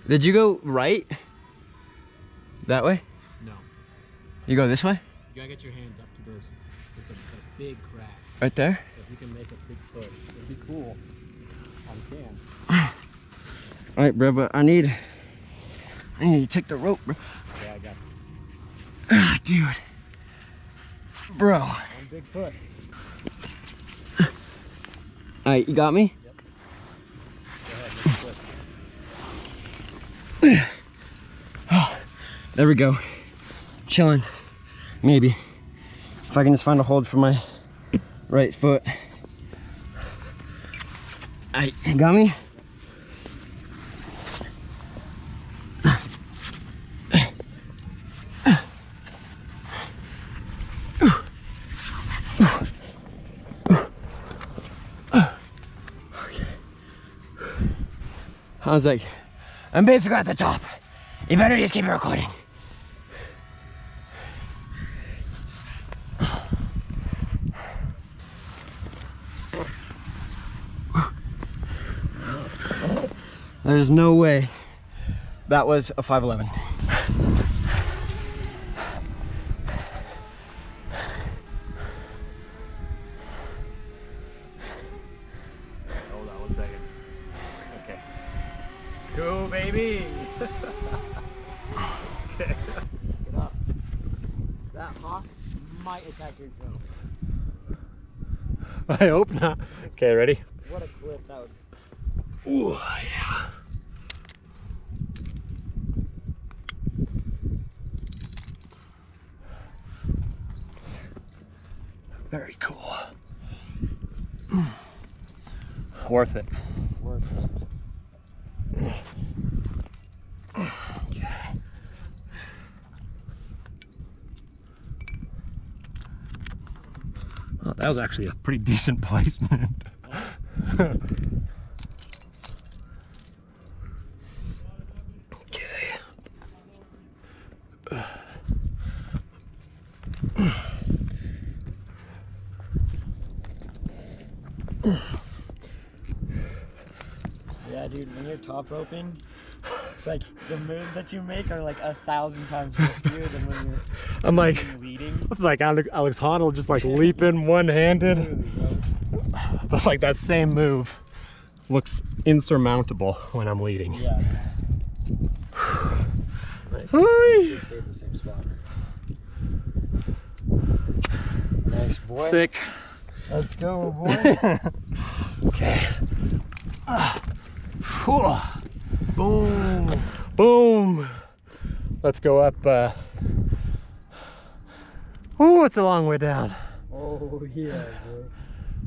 Did you go right? That way? No. You go this way? You gotta get your hands up to those. It's a big crack. Right there? So if you can make a big push, it'd be cool. I can. All right, bro, but I need to take the rope, bro. Yeah, I got you. Ah, dude. Bro. One big foot. All right, you got me? Yep. Go ahead, make a flip. Oh, there we go. Chilling. Maybe. If I can just find a hold for my right foot. All right, you got me? I was like, I'm basically at the top. You better just keep it recording. There's no way that was a 511. Hold on 1 second. Okay. Cool, baby. Okay. Get up. That hawk might attack your drone. I hope not. Okay, ready? What a clip that would. Ooh, yeah. Very cool. Worth it. Worth it. Okay. Well, that was actually a pretty decent placement. Okay. Yeah, dude, when you're top roping, it's like the moves that you make are like 1,000 times riskier than when you're I'm like leading. Alex Honnold just like leaping one-handed. Literally, bro. That's like that same move looks insurmountable when I'm leading. Yeah. Nice. Whee! You stayed in the same spot. Nice, boy. Sick. Let's go, boy. Okay. Boom. Boom. Let's go up. Oh, it's a long way down. Oh, yeah, boy.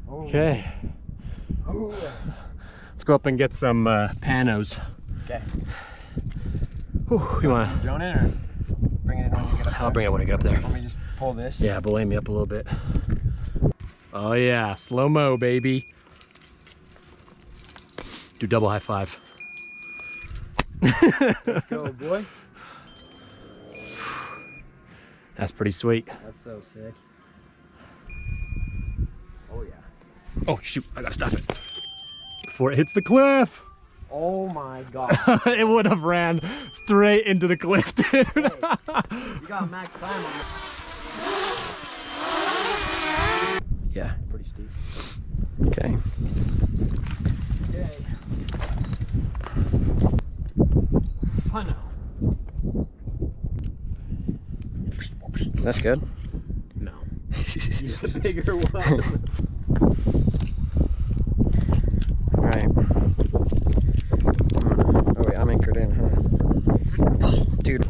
Oh. Okay. Oh, yeah. Let's go up and get some panos. Okay. Whew, you want? Drone in or bring it in when you get up there? I'll bring it when I get up there. Let me just pull this. Yeah, belay me up a little bit. Oh yeah, slow-mo, baby. Do double high five. Let's go, boy. That's pretty sweet. That's so sick. Oh, yeah. Oh shoot, I gotta stop it before it hits the cliff. Oh my god. It would have ran straight into the cliff, dude. Hey, you got max time on this. Yeah. Pretty steep. Okay. Okay. Funnel. That's good. No. Use a bigger one. All right. Oh wait, I'm anchored in, huh? Dude.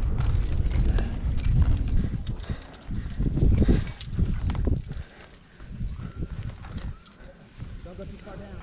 Don't go too far down.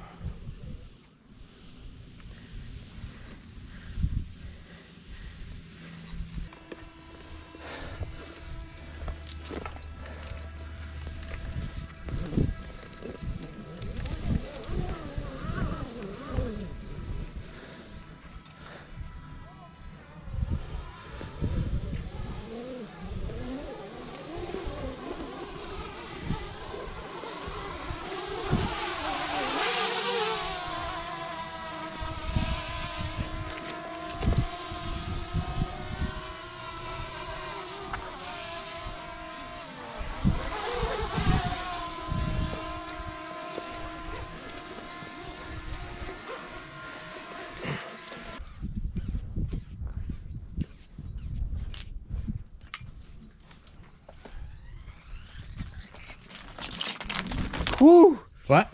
Woo! What?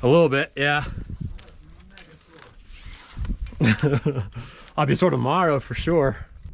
A little bit, yeah. I'll be sore tomorrow for sure.